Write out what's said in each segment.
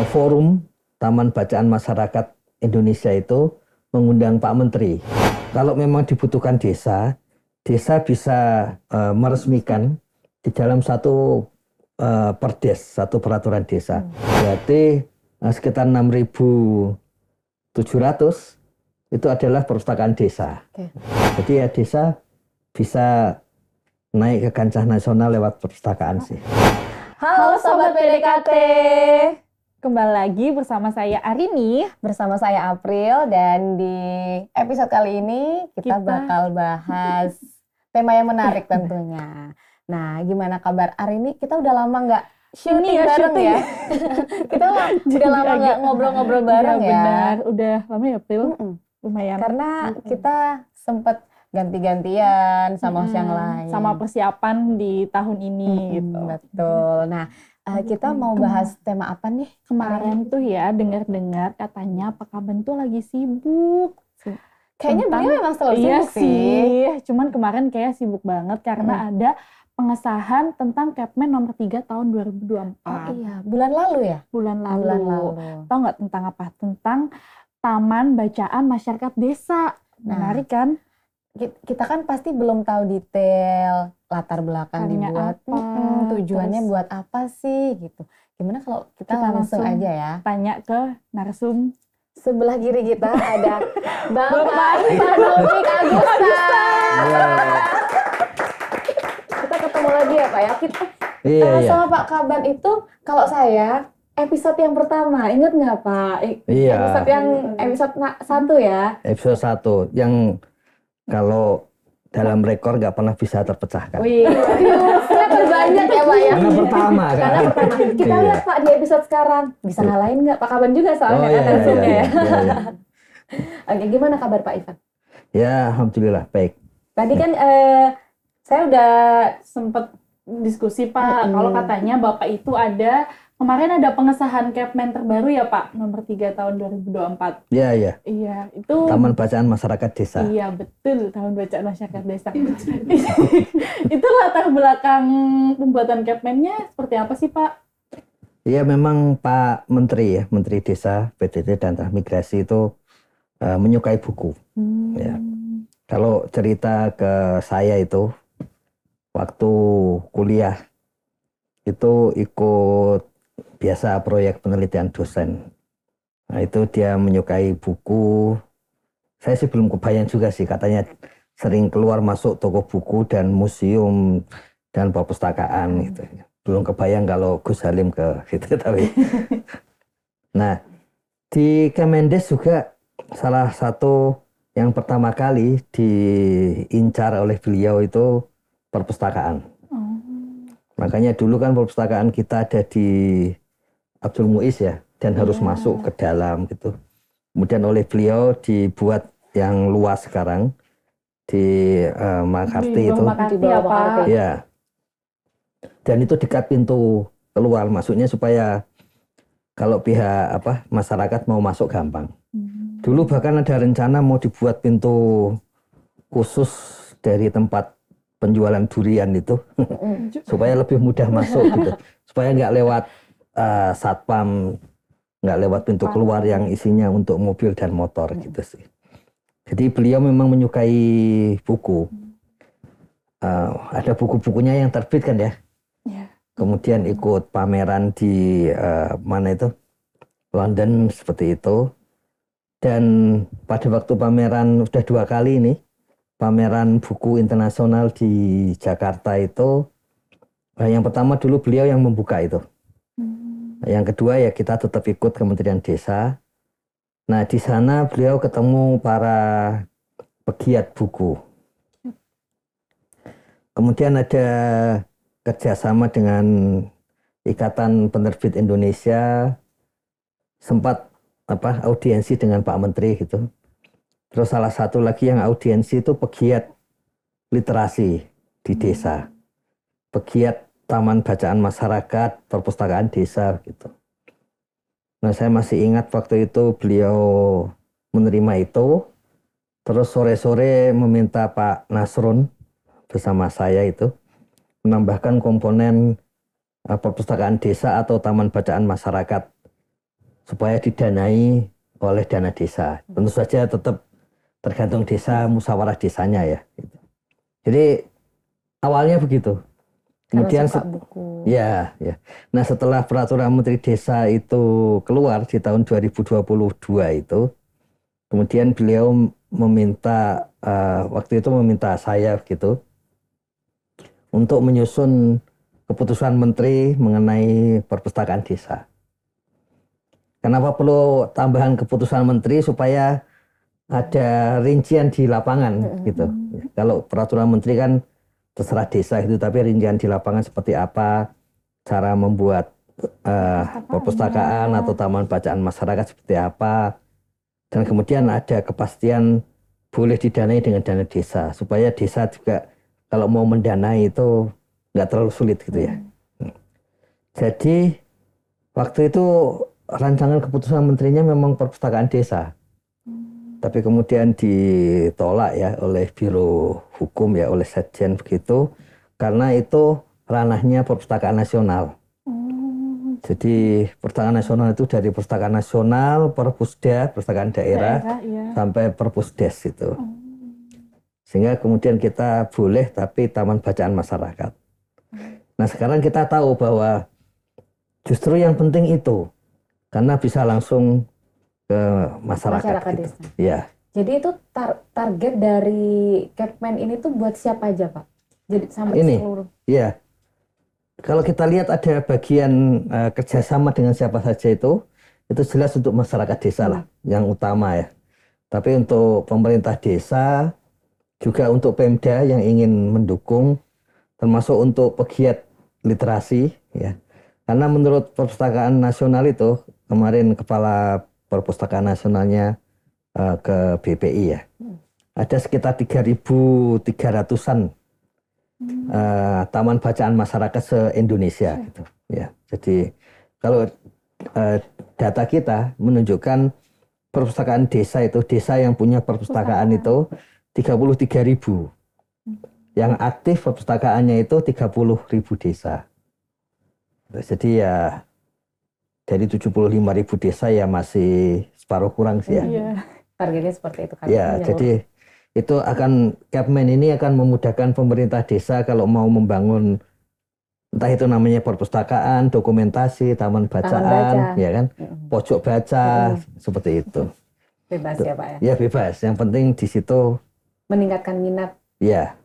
forum Taman Bacaan Masyarakat Indonesia itu mengundang Pak Menteri. Kalau memang dibutuhkan desa, desa bisa meresmikan di dalam satu perdes, satu peraturan desa. Berarti sekitar 6.700 itu adalah perpustakaan desa. Jadi ya desa bisa naik ke kancah nasional lewat perpustakaan sih. Halo Sobat PDKT, kembali lagi bersama saya Arini, bersama saya April, dan di episode kali ini kita bakal bahas tema yang menarik tentunya. Nah, gimana kabar Arini? Kita udah lama nggak syuting bareng ya? Kita udah lama nggak ngobrol-ngobrol bareng ya? Benar, udah lama ya April? Lumayan. Karena kita sempat ganti-gantian sama yang lain. Sama persiapan di tahun ini gitu. Betul. Nah, kita mau bahas tema apa nih? Kemarin tuh ya dengar-dengar katanya Pak Kaban tuh lagi sibuk. Kayaknya beliau memang selalu iya sibuk sih. Cuman kemarin kayak sibuk banget karena ada pengesahan tentang Kepmen nomor 3 tahun 2024. Oh iya, bulan lalu ya? Bulan lalu. Tahu nggak tentang apa? Tentang Taman Bacaan Masyarakat Desa. Menarik kan? Kita kan pasti belum tahu detail latar belakang dibuat apa, tujuannya buat apa sih gitu. Gimana kalau kita langsung aja ya tanya ke narsum. Sebelah kiri kita ada Bapak Ivanovik Agusta. Kita ketemu lagi ya Pak ya. Kita sama Pak Kaban itu kalau saya episode yang pertama, ingat nggak Pak? Episode 1 ya. Episode 1 yang kalau dalam rekor nggak pernah bisa terpecahkan. Wih, terbanyak ya Pak ya. Karena pertama kan. Karena pertama. Kita lihat Pak di episode sekarang. Bisa ngalahin nggak? Pak Kaban juga soalnya kan langsungnya ya. Oke, gimana kabar Pak Ivan? Ya, alhamdulillah baik. Tadi kan saya udah sempet diskusi Pak. Kalau katanya Bapak itu kemarin ada pengesahan Kepmen terbaru ya Pak, nomor 3 tahun 2024. Iya. Iya, itu Taman Bacaan Masyarakat Desa. Iya, betul, Taman Bacaan Masyarakat Desa. Itu latar belakang pembuatan Kepmennya seperti apa sih Pak? Iya, memang Pak Menteri ya, Menteri Desa, PDT dan Transmigrasi itu menyukai buku. Ya. Kalau cerita ke saya itu waktu kuliah itu ikut biasa proyek penelitian dosen. Nah itu dia menyukai buku. Saya sih belum kebayang juga sih, katanya sering keluar masuk toko buku dan museum dan perpustakaan gitu. Belum kebayang kalau Gus Halim ke gitu tapi. Nah di Kemendes juga salah satu yang pertama kali diincar oleh beliau itu perpustakaan. Makanya dulu kan perpustakaan kita ada di Abdul Muiz ya, dan harus masuk ke dalam gitu. Kemudian oleh beliau dibuat yang luas sekarang di Makarti itu. Ya. Dan itu dekat pintu keluar masuknya supaya kalau pihak masyarakat mau masuk gampang. Dulu bahkan ada rencana mau dibuat pintu khusus dari tempat penjualan durian itu supaya lebih mudah masuk gitu, supaya nggak lewat satpam, nggak lewat pintu keluar yang isinya untuk mobil dan motor gitu sih. Jadi beliau memang menyukai buku. Ada buku-bukunya yang terbit kan ya. Kemudian ikut pameran di mana itu London seperti itu. Dan pada waktu pameran udah 2 kali ini, pameran buku internasional di Jakarta itu, yang pertama dulu beliau yang membuka itu. Yang kedua ya kita tetap ikut Kementerian Desa. Nah di sana beliau ketemu para pegiat buku. Kemudian ada kerjasama dengan Ikatan Penerbit Indonesia, sempat audiensi dengan Pak Menteri gitu. Terus salah satu lagi yang audiensi itu pegiat literasi di desa, pegiat Taman Bacaan Masyarakat, Perpustakaan Desa gitu. Nah saya masih ingat waktu itu beliau menerima itu, terus sore-sore meminta Pak Nasrun bersama saya itu menambahkan komponen perpustakaan desa atau Taman Bacaan Masyarakat supaya didanai oleh dana desa. Tentu saja tetap tergantung desa, musyawarah desanya ya. Jadi awalnya begitu. Kemudian Karena suka buku. ya. Nah, setelah peraturan Menteri Desa itu keluar di tahun 2022 itu, kemudian beliau meminta waktu itu meminta saya gitu untuk menyusun keputusan menteri mengenai perpustakaan desa. Kenapa perlu tambahan keputusan menteri? Supaya ada rincian di lapangan gitu. Kalau peraturan menteri kan terserah desa itu, tapi rincian di lapangan seperti apa, cara membuat perpustakaan atau taman bacaan masyarakat seperti apa, dan kemudian ada kepastian boleh didanai dengan dana desa, supaya desa juga kalau mau mendanai itu nggak terlalu sulit gitu ya. Jadi waktu itu rancangan keputusan menterinya memang perpustakaan desa. Tapi kemudian ditolak ya oleh Biro Hukum ya, oleh Sekjen begitu, karena itu ranahnya Perpustakaan Nasional. Jadi Perpustakaan Nasional itu dari Perpustakaan Nasional, Perpusda, Perpustakaan Daerah, sampai Perpusdes itu. Sehingga kemudian kita boleh tapi taman bacaan masyarakat. Nah, sekarang kita tahu bahwa justru yang penting itu, karena bisa langsung ke masyarakat gitu. Desa. Ya. Jadi itu target dari Kepmen ini tuh buat siapa aja, Pak? Jadi sampai Ini, seluruh. Iya. Kalau kita lihat ada bagian kerjasama dengan siapa saja itu jelas untuk masyarakat desa lah yang utama ya. Tapi untuk pemerintah desa, juga untuk Pemda yang ingin mendukung, termasuk untuk pegiat literasi ya. Karena menurut Perpustakaan Nasional itu, kemarin Kepala Perpustakaan Nasionalnya ke BPI ya, ada sekitar 3.300-an taman bacaan masyarakat se-Indonesia gitu ya. Jadi kalau data kita menunjukkan perpustakaan desa itu, desa yang punya perpustakaan itu 33.000. Yang aktif perpustakaannya itu 30.000 desa. Jadi ya dari 75.000 desa ya masih separuh kurang sih ya. Targetnya seperti itu kan. Ya, jadi itu akan Kepmen ini akan memudahkan pemerintah desa kalau mau membangun entah itu namanya perpustakaan, dokumentasi, taman bacaan, ya kan, pojok baca, seperti itu. Bebas ya Pak ya? Ya bebas, yang penting di situ meningkatkan minat. Ya.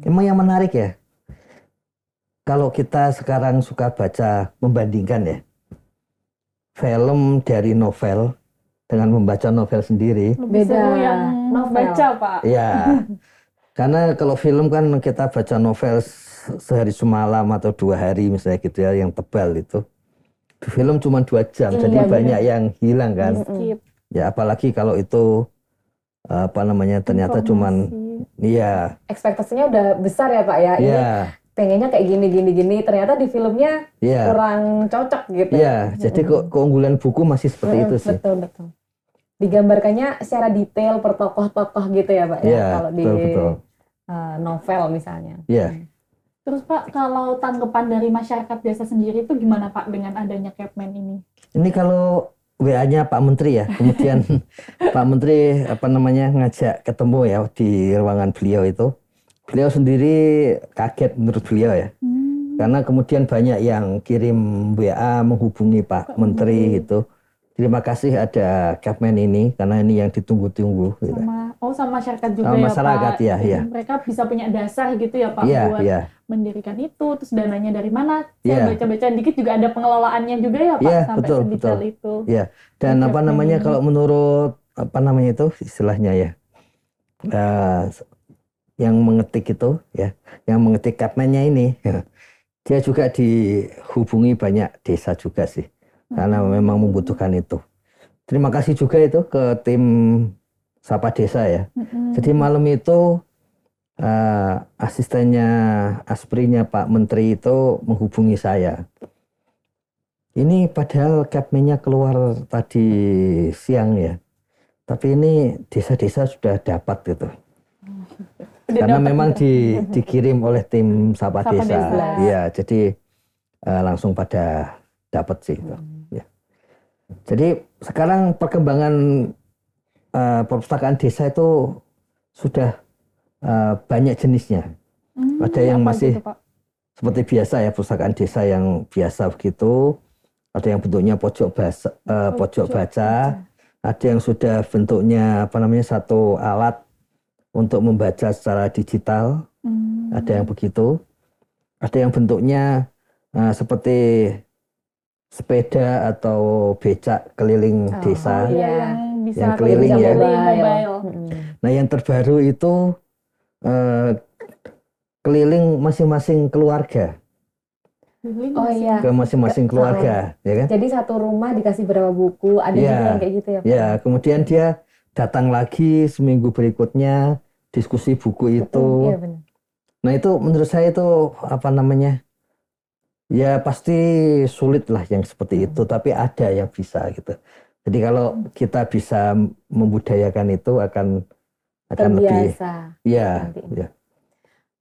Emang yang menarik ya, kalau kita sekarang suka baca, membandingkan ya, film dari novel dengan membaca novel sendiri. Beda yang baca Pak. Ya, karena kalau film kan kita baca novel sehari semalam atau 2 hari misalnya gitu ya, yang tebal itu. Film cuma 2 jam, jadi banyak yang hilang kan. Ya apalagi kalau itu ternyata cuman, iya. Ekspektasinya udah besar ya Pak ya. Ini pengennya kayak gini, ternyata di filmnya kurang cocok gitu. Iya, jadi keunggulan buku masih seperti itu sih. Betul. Digambarkannya secara detail per tokoh-tokoh gitu ya Pak ya, kalau di novel misalnya. Iya. Terus Pak, kalau tanggapan dari masyarakat desa sendiri itu gimana Pak dengan adanya Kepmen ini? Ini kalau WA-nya Pak Menteri ya, kemudian Pak Menteri ngajak ketemu ya di ruangan beliau itu. Beliau sendiri kaget menurut beliau ya. Karena kemudian banyak yang kirim WA menghubungi Pak Menteri itu. Terima kasih ada Kepmen ini, karena ini yang ditunggu-tunggu. Gitu. Sama masyarakat juga sama ya masyarakat, Pak. Ya. Mereka bisa punya dasar gitu ya Pak buat mendirikan itu, terus dananya dari mana? Saya baca-baca dikit juga ada pengelolaannya juga ya Pak, sampai sedetail itu. Iya. Dan kalau menurut itu istilahnya ya, yang mengetik itu ya, yang mengetik Kepmennya ini, dia juga dihubungi banyak desa juga sih. Karena memang membutuhkan itu. Terima kasih juga itu ke tim Sapa Desa ya. Jadi malam itu asistennya Asprinya Pak Menteri itu menghubungi saya. Ini padahal Kepmennya keluar tadi siang ya. Tapi ini desa-desa sudah dapat gitu. Karena memang dikirim oleh tim Sapa Desa. Iya, jadi langsung pada dapat sih itu. Jadi sekarang perkembangan perpustakaan desa itu sudah banyak jenisnya. Ada yang apa masih gitu, Pak? seperti biasa ya, perpustakaan desa yang biasa begitu. Ada yang bentuknya pojok baca. Ada yang sudah bentuknya satu alat untuk membaca secara digital. Ada yang begitu. Ada yang bentuknya seperti sepeda atau becak keliling desa. Iya, Iya. yang bisa Yang keliling ya. mobile. Nah, yang terbaru itu keliling masing-masing keluarga, Oh iya. ke masing-masing keluarga, ya kan? Jadi satu rumah dikasih berapa buku, ada Iya. juga yang kayak gitu ya Pak? Ya, kemudian dia datang lagi seminggu berikutnya diskusi buku itu. Iya benar. Nah, itu menurut saya itu ya pasti sulit lah yang seperti itu, tapi ada yang bisa gitu. Jadi kalau kita bisa membudayakan itu akan lebih, Terbiasa. ya, nanti. ya.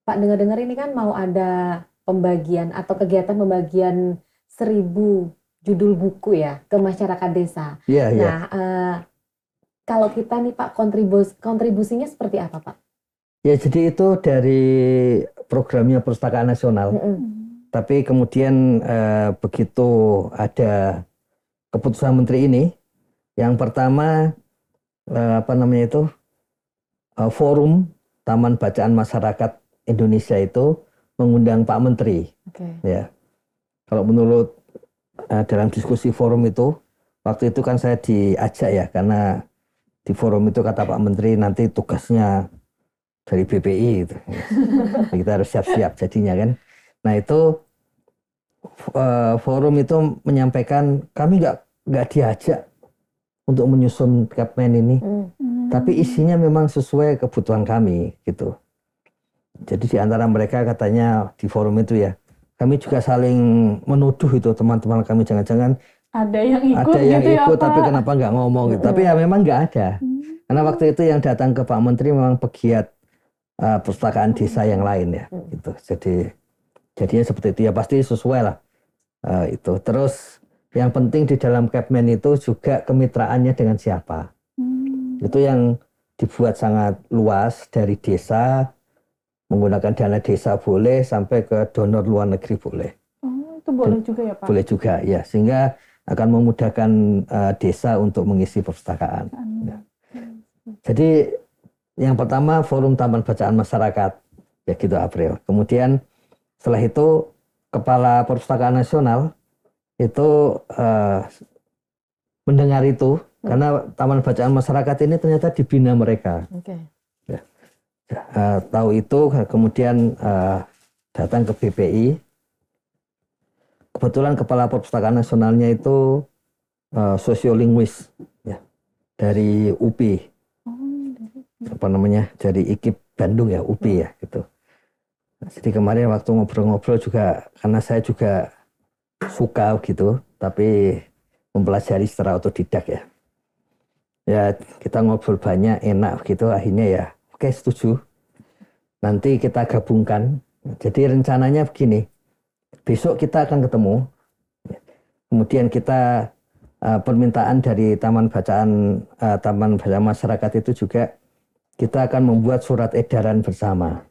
Pak, dengar-dengar ini kan mau ada pembagian atau kegiatan pembagian 1000 judul buku ya ke masyarakat desa. Ya, ya. Nah, kalau kita nih Pak, kontribusinya seperti apa Pak? Ya, jadi itu dari programnya Perpustakaan Nasional. Tapi kemudian begitu ada keputusan menteri ini, yang pertama forum Taman Bacaan Masyarakat Indonesia itu mengundang Pak Menteri. Ya, kalau menurut dalam diskusi forum itu, waktu itu kan saya diajak ya, karena di forum itu kata Pak Menteri nanti tugasnya dari BPI gitu. Kita harus siap-siap jadinya kan. Nah, itu forum itu menyampaikan kami nggak diajak untuk menyusun Kepmen ini, tapi isinya memang sesuai kebutuhan kami gitu. Jadi di antara mereka katanya di forum itu ya, kami juga saling menuduh itu teman-teman kami, jangan-jangan ada yang ikut ada yang gitu ikut ya, tapi Pak? kenapa nggak ngomong gitu. Tapi ya memang nggak ada. Karena waktu itu yang datang ke Pak Menteri memang pegiat perpustakaan desa yang lain ya gitu. Jadinya seperti itu ya, pasti sesuai lah itu. Terus yang penting di dalam Kepmen itu juga kemitraannya dengan siapa. Itu yang dibuat sangat luas, dari desa, menggunakan dana desa boleh, sampai ke donor luar negeri boleh. Oh, itu boleh juga ya Pak? Boleh juga ya, sehingga akan memudahkan desa untuk mengisi perpustakaan. Ya. Jadi yang pertama forum Taman Bacaan Masyarakat, ya gitu April. Kemudian setelah itu Kepala Perpustakaan Nasional itu mendengar itu, karena Taman Bacaan Masyarakat ini ternyata dibina mereka. Ya. Tahu itu, kemudian datang ke BPI. Kebetulan Kepala Perpustakaan Nasionalnya itu sosiolinguis ya, dari UPI. Dari IKIP Bandung ya, UPI ya gitu. Jadi kemarin waktu ngobrol-ngobrol juga, karena saya juga suka gitu, tapi mempelajari secara otodidak ya. Ya kita ngobrol banyak, enak gitu, akhirnya ya oke, setuju. Nanti kita gabungkan. Jadi rencananya begini, besok kita akan ketemu. Kemudian kita permintaan dari Taman Bacaan Masyarakat itu juga kita akan membuat surat edaran bersama.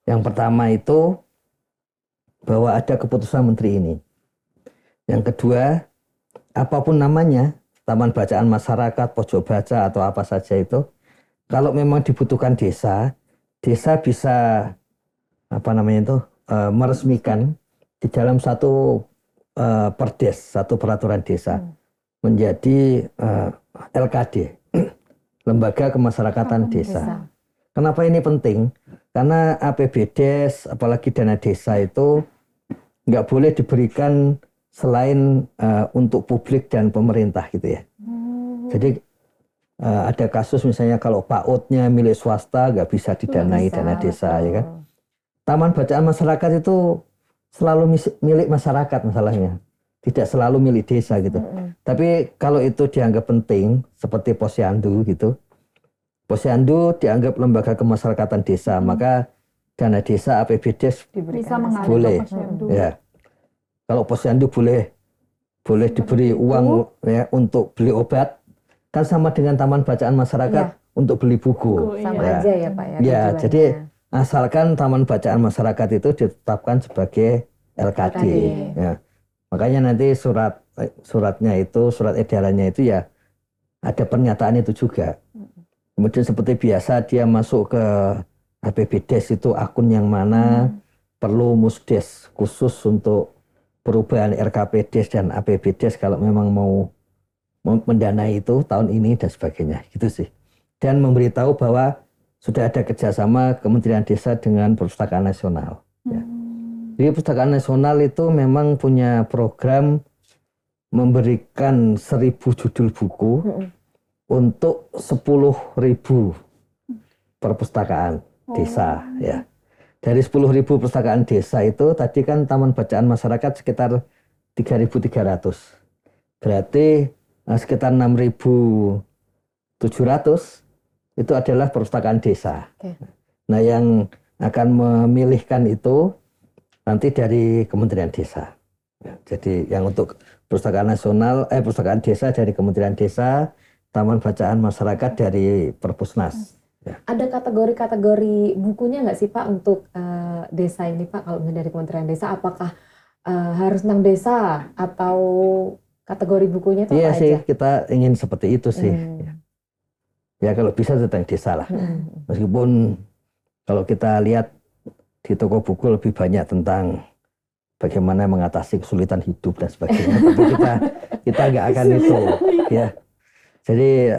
Yang pertama itu bahwa ada keputusan menteri ini. Yang kedua, apapun namanya, Taman Bacaan Masyarakat, pojok baca atau apa saja itu, kalau memang dibutuhkan desa bisa meresmikan di dalam satu perdes, satu peraturan desa menjadi LKD, Lembaga Kemasyarakatan Desa. Kenapa ini penting? Karena APBDes, apalagi dana desa itu nggak boleh diberikan selain untuk publik dan pemerintah gitu ya. Jadi ada kasus misalnya kalau PAUD-nya milik swasta nggak bisa didanai dana desa, ya kan. Taman Bacaan Masyarakat itu selalu milik masyarakat masalahnya, tidak selalu milik desa gitu. Tapi kalau itu dianggap penting, seperti Posyandu gitu, Posyandu dianggap lembaga kemasyarakatan desa, maka dana desa APBDes bisa mengalir boleh. ke Posyandu. Ya. Kalau Posyandu boleh boleh diberi uang ya untuk beli obat, kan sama dengan taman bacaan masyarakat untuk beli buku. Sama ya. aja ya Pak ya. Ya, tujuannya. jadi asalkan taman bacaan masyarakat itu ditetapkan sebagai LKD. Ya. Makanya nanti suratnya itu, surat edarannya itu ya ada pernyataan itu juga. Kemudian seperti biasa dia masuk ke APBDes itu akun yang mana perlu musdes khusus untuk perubahan RKPDes dan APBDes kalau memang mau mendanai itu tahun ini dan sebagainya gitu sih. Dan memberitahu bahwa sudah ada kerjasama Kementerian Desa dengan Perpustakaan Nasional. Ya. Jadi Perpustakaan Nasional itu memang punya program memberikan 1.000 judul buku untuk 10.000 perpustakaan desa ya. Dari 10.000 perpustakaan desa itu tadi kan taman bacaan masyarakat sekitar 3.300. Berarti sekitar 6.700 itu adalah perpustakaan desa. Nah, yang akan memilihkan itu nanti dari Kementerian Desa. Ya, jadi yang untuk perpustakaan nasional, perpustakaan desa dari Kementerian Desa, taman bacaan masyarakat dari Perpusnas. Ya. Ada kategori-kategori bukunya nggak sih Pak untuk desa ini Pak? Kalau dari Kementerian Desa, apakah harus tentang desa atau kategori bukunya itu Iya apa sih, aja? kita ingin seperti itu sih. Ya kalau bisa tentang desa lah. Meskipun kalau kita lihat di toko buku lebih banyak tentang bagaimana mengatasi kesulitan hidup dan sebagainya. Tapi kita nggak akan itu, ya. Jadi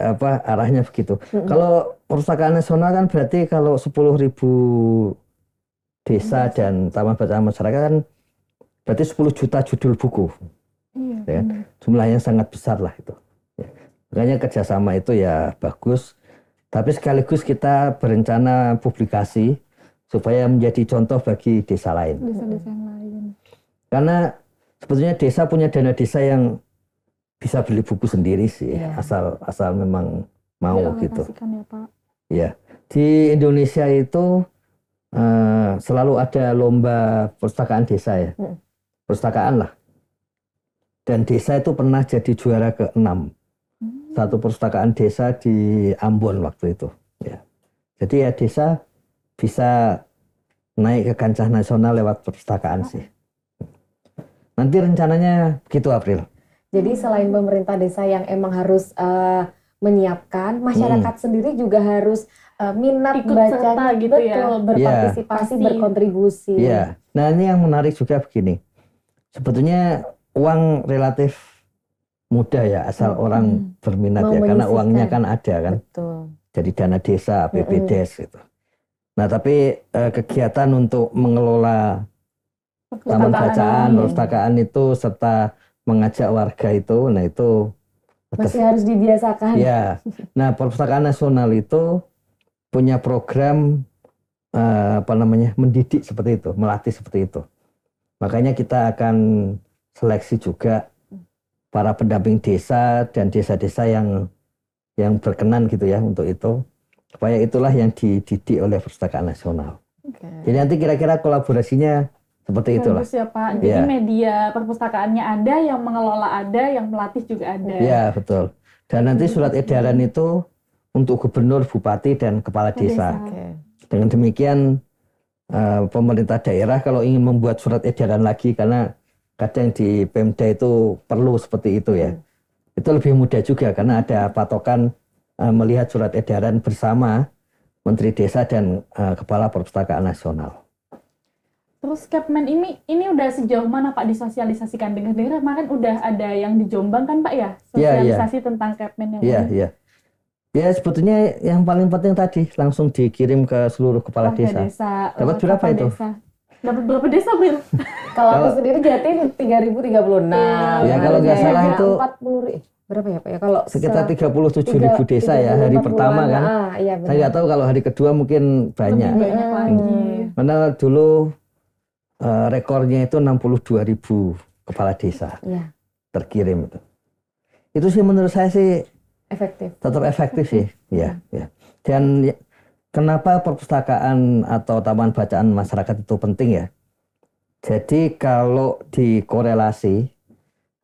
arahnya begitu. Kalau Perpustakaan Nasional kan berarti kalau 10.000 desa dan taman bacaan masyarakat kan berarti 10 juta judul buku. Ya, jumlah yang sangat besar lah itu. Ya. Makanya kerjasama itu ya bagus. Tapi sekaligus kita berencana publikasi supaya menjadi contoh bagi desa lain. Desa-desa yang lain. Karena sebetulnya desa punya dana desa yang bisa beli buku sendiri sih, asal memang mau gitu. Ya, Pak. Ya, di Indonesia itu selalu ada lomba perpustakaan desa ya, perpustakaan lah. Dan desa itu pernah jadi juara ke-6. Satu perpustakaan desa di Ambon waktu itu. Ya. Jadi ya desa bisa naik ke kancah nasional lewat perpustakaan sih. Nanti rencananya begitu April. Jadi selain pemerintah desa yang emang harus menyiapkan, masyarakat sendiri juga harus minat ikut baca, serta gitu ya. berpartisipasi, berkontribusi. Iya. Nah ini yang menarik juga begini. Sebetulnya uang relatif mudah ya asal orang berminat ya, karena uangnya kan ada kan. Betul. Jadi dana desa, APBDes gitu. Nah tapi kegiatan untuk mengelola taman bacaan, perpustakaan itu serta mengajak warga itu, nah itu masih harus dibiasakan. Ya, nah Perpustakaan Nasional itu punya program mendidik seperti itu, melatih seperti itu. Makanya kita akan seleksi juga para pendamping desa dan desa-desa yang berkenan gitu ya untuk itu, supaya itulah yang dididik oleh Perpustakaan Nasional. Jadi nanti kira-kira kolaborasinya seperti itulah. Bagus ya Pak. Jadi media perpustakaannya ada, yang mengelola ada, yang melatih juga ada. Ya betul. Dan nanti surat edaran itu untuk gubernur, bupati, dan kepala desa. Dengan demikian pemerintah daerah kalau ingin membuat surat edaran lagi, karena kadang di Pemda itu perlu seperti itu ya. Itu lebih mudah juga karena ada patokan melihat surat edaran bersama Menteri Desa dan Kepala Perpustakaan Nasional. Terus Kepmen ini udah sejauh mana Pak disosialisasikan? Dengar-dengar kemarin udah ada yang di Jombang kan Pak ya? Sosialisasi tentang Kepmen yang ini. Ya sebetulnya yang paling penting tadi langsung dikirim ke seluruh kepala desa. Dapat berapa itu? Dapat berapa desa, Bil? Kalau aku sendiri Jatim 3.036. Ya kalau nggak salah itu 40 berapa ya Pak ya? Kalau sekitar 37.000 desa ya hari pertama kan. Iya, saya nggak tahu kalau hari kedua mungkin banyak. Lebih banyak lagi. Karena dulu rekornya itu 62.000 kepala desa terkirim itu. Itu sih menurut saya sih efektif. Tetap efektif sih, ya. Dan kenapa perpustakaan atau taman bacaan masyarakat itu penting ya? Jadi kalau dikorelasi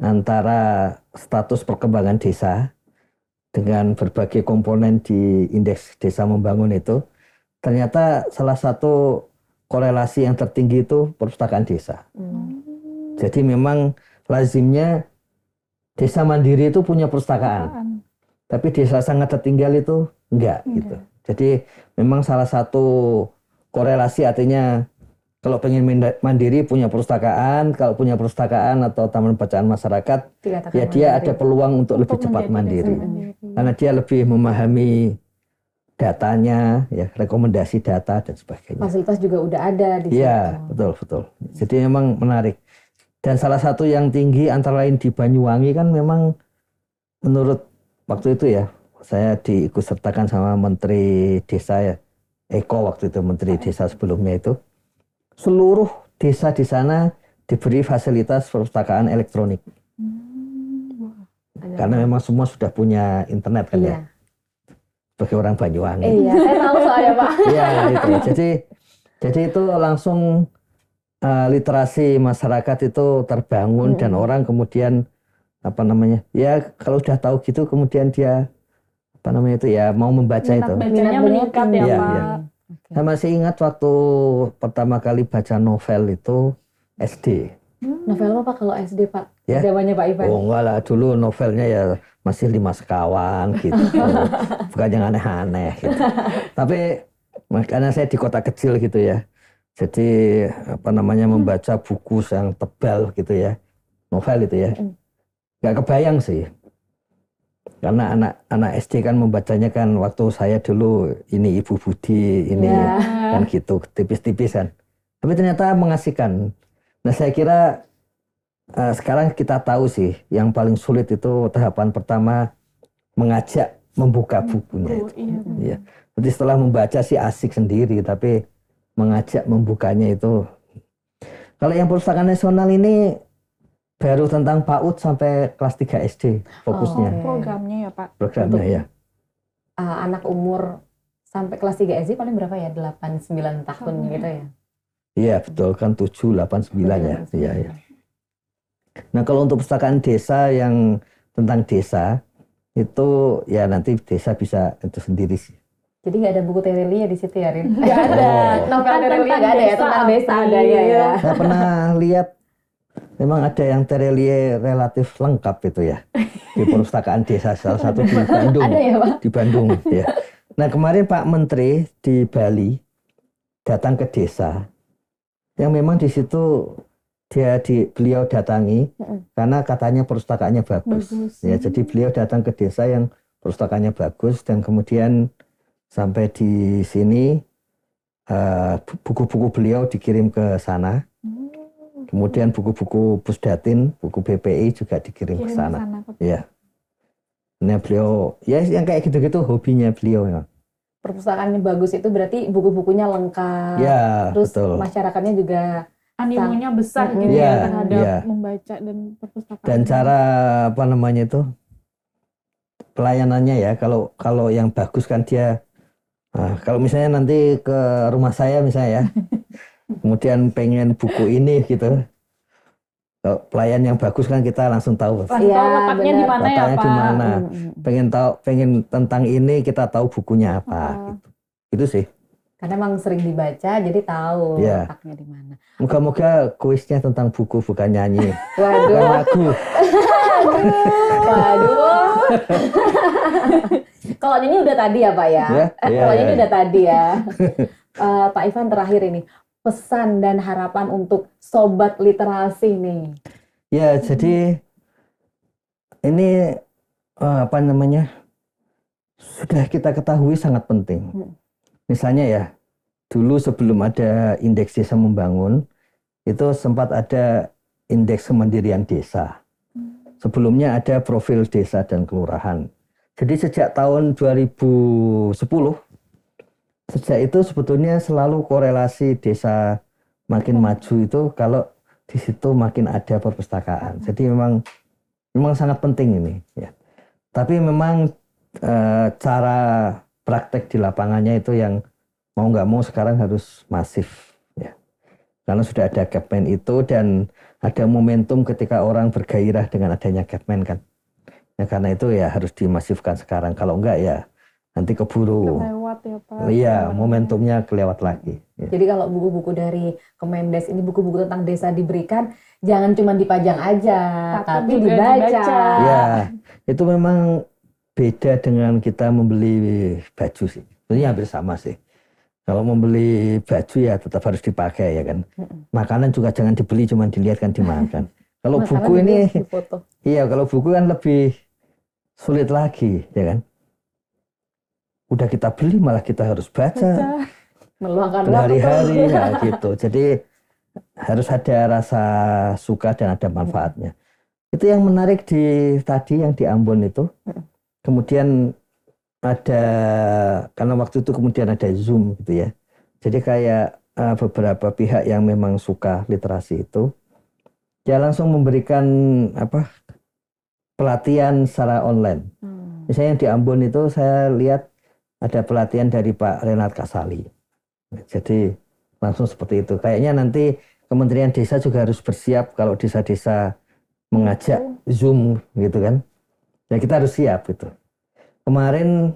antara status perkembangan desa dengan berbagai komponen di indeks desa membangun itu, ternyata salah satu korelasi yang tertinggi itu perpustakaan desa. Jadi memang lazimnya desa mandiri itu punya perpustakaan, tapi desa sangat tertinggal itu enggak gitu. Jadi memang salah satu korelasi artinya kalau pengen mandiri punya perpustakaan, kalau punya perpustakaan atau taman bacaan masyarakat, ya dia ada peluang untuk lebih cepat mandiri. Karena dia lebih memahami datanya, ya rekomendasi data dan sebagainya. Fasilitas juga udah ada di situ. Iya, betul. Jadi memang menarik. Dan salah satu yang tinggi antara lain di Banyuwangi kan memang menurut waktu itu ya, saya diikut sertakan sama Menteri Desa ya, Eko waktu itu, Menteri Desa sebelumnya itu. Seluruh desa di sana diberi fasilitas perpustakaan elektronik. Karena memang semua sudah punya internet kan ya. Sebagai orang Banyuwangi. Iya, saya tahu soalnya Pak. Iya itu. Jadi itu langsung literasi masyarakat itu terbangun dan orang kemudian ya kalau sudah tahu gitu kemudian dia mau membaca itu. Bacanya meningkat ya Iya, Pak. iya. Saya masih ingat waktu pertama kali baca novel itu SD. Novel apa Pak kalau SD Pak? Ya. Zamannya Pak Ivan. Oh enggak lah, dulu novelnya ya masih 5 sekawan gitu. Bukan yang aneh-aneh gitu. Tapi karena saya di kota kecil gitu ya. Jadi membaca buku yang tebal gitu ya. Novel itu ya. Nggak kebayang sih. Karena anak SD kan membacanya kan waktu saya dulu ini Ibu Budi, ini kan gitu, tipis-tipis kan. Tapi ternyata mengasihkan. Nah saya kira sekarang kita tahu sih yang paling sulit itu tahapan pertama mengajak membuka bukunya itu. Iya. Jadi setelah membaca sih asik sendiri, tapi mengajak membukanya itu. Kalau yang perpustakaan nasional ini baru tentang PAUD sampai kelas 3 SD fokusnya. Programnya ya Pak. Programnya ya. Anak umur sampai kelas 3 SD paling berapa ya? 8-9 tahun gitu ya? Iya betul kan 7, 8, 9 ya. Iya. Nah kalau untuk perpustakaan desa yang tentang desa itu ya nanti desa bisa itu sendiri sih. Jadi nggak ada buku Terelia di situ ya Rin? Nggak ada. Novel Terelia nggak ada ya tentang desa adanya ya? Saya pernah lihat memang ada yang Terelie relatif lengkap itu ya di perpustakaan desa salah satu di Bandung. Ada ya Pak? Di Bandung ya. Nah kemarin Pak Menteri di Bali datang ke desa yang memang di situ beliau datangi karena katanya perpustakaannya bagus. Ya jadi beliau datang ke desa yang perpustakaannya bagus dan kemudian sampai di sini buku-buku beliau dikirim ke sana. Kemudian buku-buku Pusdatin, buku BPI juga dikirim ke sana. Ya. Nah beliau, ya yang kayak gitu-gitu hobinya beliau ya. Perpustakaannya bagus itu berarti buku-bukunya lengkap. Ya, terus betul. Masyarakatnya juga animonya besar gitu ya terhadap membaca dan perpustakaan. Dan cara pelayanannya ya, kalau yang bagus kan dia, kalau misalnya nanti ke rumah saya misalnya ya. Kemudian pengen buku ini gitu. Pelayan yang bagus kan kita langsung tahu. Letaknya di mana ya Pak? Pengen tentang ini kita tahu bukunya apa gitu. Itu sih. Karena emang sering dibaca jadi tahu letaknya di mana. Moga-moga kuisnya tentang buku bukan nyanyi. Waduh. Bukan lagu. Waduh. Kalau nyanyi udah tadi ya Pak ya? Kalau nyanyi udah tadi ya. Pak Ivan terakhir ini. Pesan dan harapan untuk sobat literasi nih. Ya, jadi ini sudah kita ketahui sangat penting. Misalnya ya, dulu sebelum ada indeks desa membangun, itu sempat ada indeks kemandirian desa. Sebelumnya ada profil desa dan kelurahan. Jadi sejak tahun 2010 sejak itu sebetulnya selalu korelasi desa makin maju itu kalau di situ makin ada perpustakaan. Jadi memang sangat penting ini ya. Tapi memang cara praktek di lapangannya itu yang mau nggak mau sekarang harus masif ya. Karena sudah ada Kepmen itu dan ada momentum ketika orang bergairah dengan adanya Kepmen kan. Ya, karena itu ya harus dimasifkan sekarang. Kalau enggak ya nanti keburu. Kelewat ya Pak. Iya, momentumnya kelewat lagi. Ya. Jadi kalau buku-buku dari Kemendes ini, buku-buku tentang desa diberikan, jangan cuma dipajang aja, tapi juga dibaca. Ya, itu memang beda dengan kita membeli baju sih. Sebenarnya hampir sama sih. Kalau membeli baju ya tetap harus dipakai ya kan. Makanan juga jangan dibeli, cuma dilihat kan dimakan. Kalau Makanan buku ini, dilihat, difoto. iya kalau buku kan lebih sulit lagi ya kan. Udah kita beli malah kita harus baca Meluangkan berhari-hari ya gitu. Jadi harus ada rasa suka dan ada manfaatnya. Itu yang menarik di tadi yang di Ambon itu. Kemudian ada, karena waktu itu kemudian ada Zoom gitu ya. Jadi kayak beberapa pihak yang memang suka literasi itu, dia langsung memberikan pelatihan secara online. Misalnya di Ambon itu saya lihat ada pelatihan dari Pak Renat Kasali. Jadi langsung seperti itu. Kayaknya nanti Kementerian Desa juga harus bersiap kalau desa-desa mengajak Zoom gitu kan. Ya kita harus siap gitu. Kemarin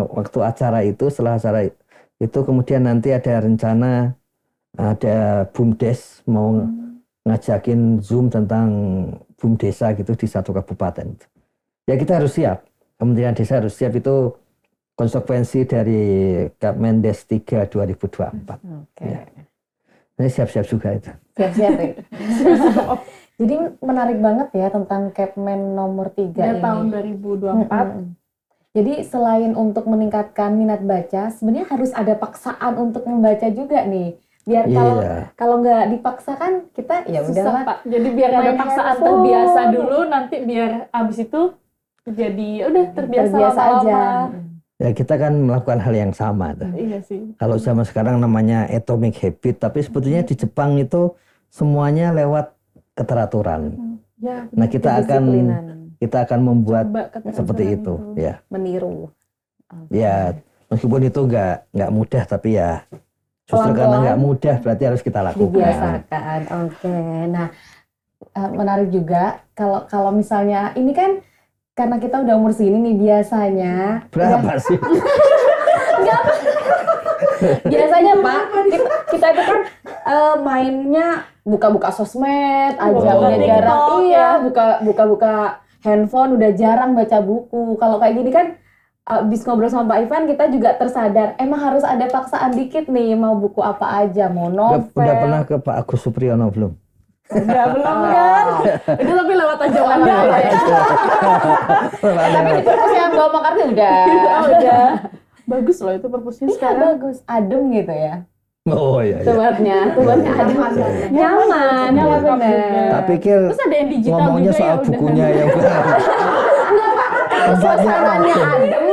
waktu acara itu, setelah acara itu kemudian nanti ada rencana ada BUMDes mau ngajakin Zoom tentang BUMDesa gitu di satu kabupaten. Ya kita harus siap. Kementerian Desa harus siap, itu konsekuensi dari Kepmendes 3 2024. Oke. Ya. Ini siap-siap juga itu. Siap-siap ya. Jadi menarik banget ya tentang Kepmen nomor 3 Ya, ini. tahun 2024. Jadi selain untuk meningkatkan minat baca, sebenarnya harus ada paksaan untuk membaca juga nih. Biar kalau nggak dipaksakan kita ya Susah udahlah. Pak. Jadi biar ada Main paksaan handphone. terbiasa dulu, nanti biar abis itu jadi udah terbiasa Terbiasa aja. lama-lama. Ya kita kan melakukan hal yang sama tuh. Iya sih. Kalau zaman sekarang namanya atomic habit, tapi sebetulnya di Jepang itu semuanya lewat keteraturan. Ya, Nah kita akan membuat coba keteraturan seperti itu, ya. Meniru. Ya meskipun itu nggak mudah, tapi ya justru Pelan-pelan karena nggak mudah berarti harus kita lakukan. Dibiasakan. Oke. Nah, menarik juga kalau misalnya ini kan karena kita udah umur segini nih biasanya. Berapa sih? Biasanya Pak, kita itu kan mainnya buka-buka sosmed aja, Buka udah TikTok, jarang. Iya, ya. buka-buka handphone, udah jarang baca buku. Kalau kayak gini kan, abis ngobrol sama Pak Ivan, kita juga tersadar, emang harus ada paksaan dikit nih, mau buku apa aja, mau novel. Udah pernah ke Pak Agus Supriyono belum? Udah belum kan? Itu tapi lewat ajakan ya. Tapi di perpus yang bawa makarnya udah. Udah. Bagus loh itu perpusnya Iya, sekarang. bagus, adem gitu ya. Oh iya. Tempatnya adem. Nyaman, Nyaman, bener. Tak pikir Terus ada yang digital ngomongnya juga soal ya udah. bukunya yang tempatnya Suasananya adem.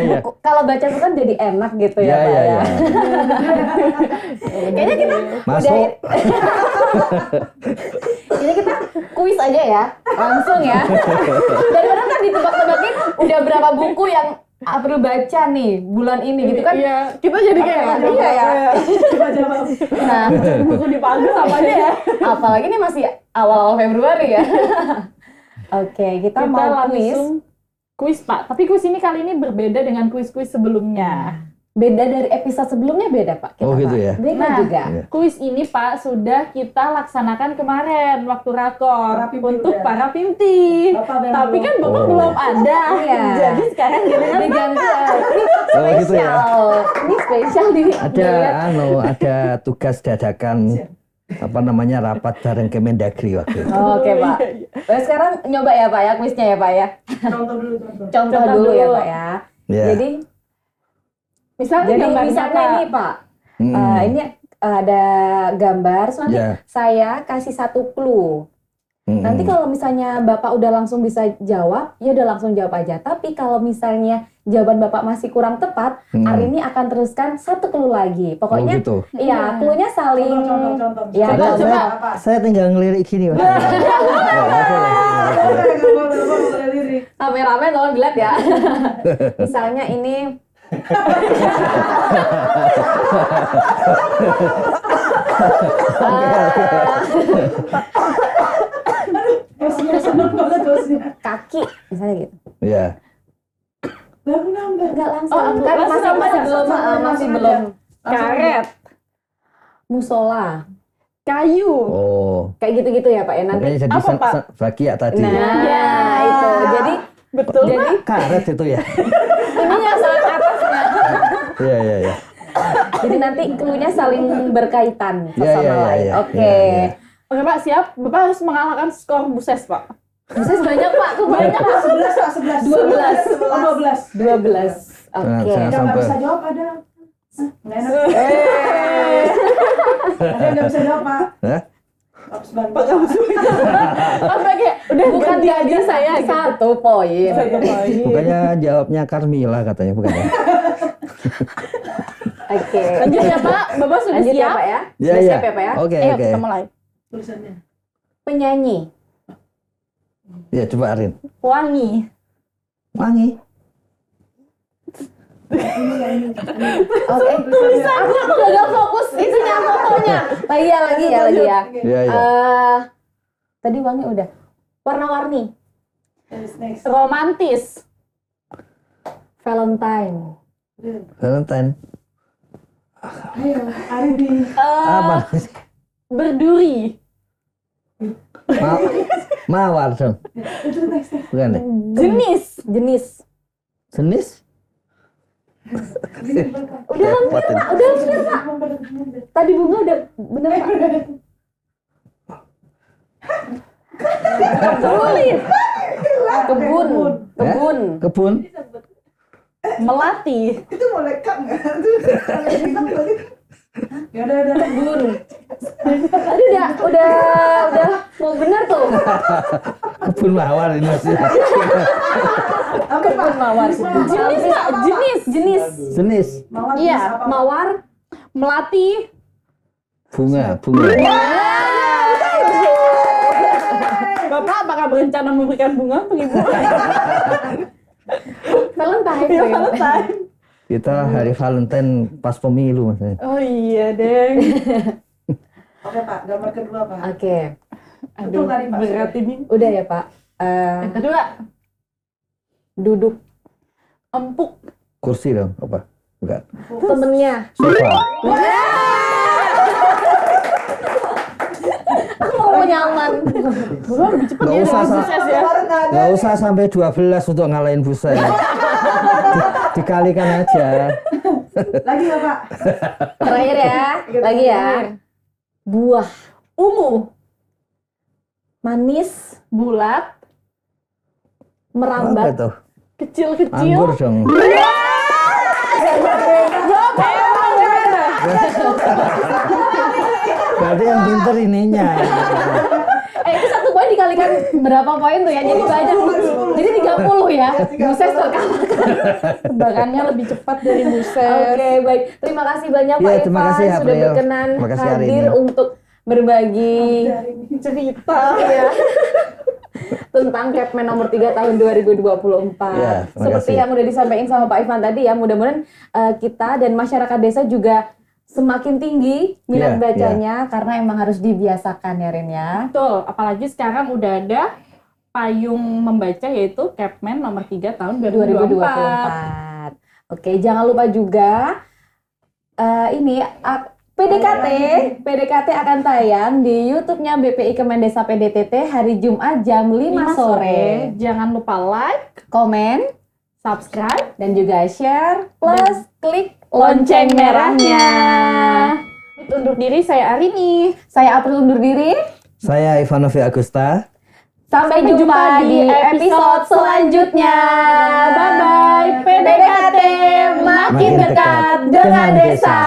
Ya. Kalau baca buku kan jadi enak gitu ya, Pak ya. Kayaknya kita Masuk. ini kita kuis aja ya, langsung ya. Daripada kan ditebak-tebakin udah berapa buku yang perlu baca nih bulan ini gitu kan. Iya, kita jadi kayak Iya ya. Coba jawab. Nah, Buku dipanggil apa aja ya? apalagi ini masih awal-awal Februari ya. Oke, kita mau langsung kuis Pak, tapi kuis ini kali ini berbeda dengan kuis-kuis sebelumnya. beda dari episode sebelumnya, beda Pak. Oh, gitu Pak. ya? Beda Nah, juga. Iya. Kuis ini Pak sudah kita laksanakan kemarin waktu rakor untuk para pimti. Tapi kan Bapak Oh. belum ada. Iya. Jadi sekarang giliran Diganti. Ini Oh, gitu ya? spesial. Ini spesial di Ada tugas dadakan rapat bareng Kemendagri waktu itu. Oke Pak. Nah, sekarang nyoba ya Pak ya kuisnya ya Pak ya. Contoh dulu ya Pak ya. Ya. Jadi misalnya misalnya ini Pak, ini ada gambar, so nanti Ya. saya kasih satu clue. Nanti kalau misalnya Bapak udah langsung bisa jawab, ya udah langsung jawab aja. Tapi kalau misalnya jawaban Bapak masih kurang tepat, hari ini akan teruskan satu clue lagi. Pokoknya, gitu. iya, clue-nya saling. Contoh. Ya, coba. Saya tinggal ngelirik gini, Mas. Rame-rame tolong dilihat ya. Misalnya ini. Kaki misalnya gitu. Ya. Enggak langsung. Oh, Kan langsung masih belum. Karet, Musola. kayu. Oh. Kayak gitu-gitu ya Pak ya nanti. Makanya jadi Apa, Pak? bakia tadi. Nah, Ya. itu. Jadi Betul. jadi Karet itu ya. ininya saat atasnya. Iya, iya, iya. Jadi nanti clue-nya saling berkaitan satu Iya, sama iya, iya, lain. iya. Oke. Iya, iya. Oke Pak, siap. Bapak harus mengalahkan skor Buses Pak. Buses banyak Pak, tuh banyak Pak. 11 Pak, 11. 12. 12. 12. Jangan Oke. Yang nggak sampai. bisa jawab ada. Nggak enak. Ada yang nggak bisa jawab Pak. Hah? Harus bantu. Apa kayak udah Bukan ganti aja saya gitu. satu poin. Satu poin. Bukannya jawabnya Carmila katanya, bukan ya? Oke. Lanjut ya Pak, Bapak sudah Lanjut ya siap? Pak ya. Iya, Sudah iya. siap ya Pak ya. Oke, Ayo oke. kita mulai. Tulisannya. Penyanyi. Ya, coba Arin. Wangi. Wangi. Oke. Aku gagal fokus itunya fotonya. Lagi ya. Iya, iya. Tadi wangi udah. Warna-warni. Next. Romantis. Valentine. Valentine. Ayo, Aridi. Apa? Berduri. Ma mawar dong. Itu next. Bukan ya? Jenis. Jenis? Udah Repot ini. udah bener Pak. Tadi bunga udah bener Pak. Sulit. Kebun. Kebun. Melati. Itu mau lekap nggak? Ya udah. Kebun. Tadi udah mau bener tuh. Kebun mawar ini maksudnya. Apa Pak? Mawar. Jenis Pak, jenis. Jenis. Mawar Iya, jenis apa, Pak? Mawar. Melati. Bunga. Bapak apakah berencana memberikan bunga untuk ibu? Valentine. Iya, Pak, ya? Valentine. Kita hari Valentine pas pemilu maksudnya. Oh iya, Deng. Oke Pak, gambar kedua Pak. Oke. Aduh, Betul tadi, Pak. berat ini. Udah ya Pak. Yang kedua, Duduk empuk. Kursi dong, apa? Bukan. temennya. Sofa. Aku mau nyaman. Bapak lebih cepat Nggak ya usah, dengan Sa. Buses ya. Kemarin ada. Nggak usah sampai 12 untuk ngalahin busa ya. Dikalikan aja. Lagi nggak Pak? Terakhir ya. Lagi ya. Buah. Ungu. Manis. Bulat. Apa Merambat. tuh? Kecil-kecil. Anggur dong. Berarti yang pinter ininya. Itu satu poin dikalikan berapa poin tuh ya? Jadi banyak. Jadi 30 ya. Buses terkalahkan. Tebakannya lebih cepat dari Buses. Oke, baik. Terima kasih banyak Pak Ya, terima Ivan kasih, sudah April. berkenan Terima kasih hari hadir ini. untuk berbagi Cerita. ya tentang Capman nomor 3 tahun 2024. Ya, terima Seperti kasih. yang udah disampaikan sama Pak Ivan tadi ya, mudah-mudahan kita dan masyarakat desa juga semakin tinggi minat Ya, bacanya karena emang harus dibiasakan ya Rin ya. Betul, apalagi sekarang udah ada payung membaca yaitu Capman nomor 3 tahun 2024. 2024. Oke, jangan lupa juga ini PDKT akan tayang di YouTube-nya BPI Kemendesa PDTT hari Jumat jam 5 sore. Jangan lupa like, Komen subscribe, dan juga share plus klik lonceng lonceng merahnya. merahnya. Undur diri, saya Arini. Saya April undur diri. Saya Ivanovi Agusta. Sampai jumpa di episode selanjutnya. Bye bye. PDKT makin dekat dengan desa.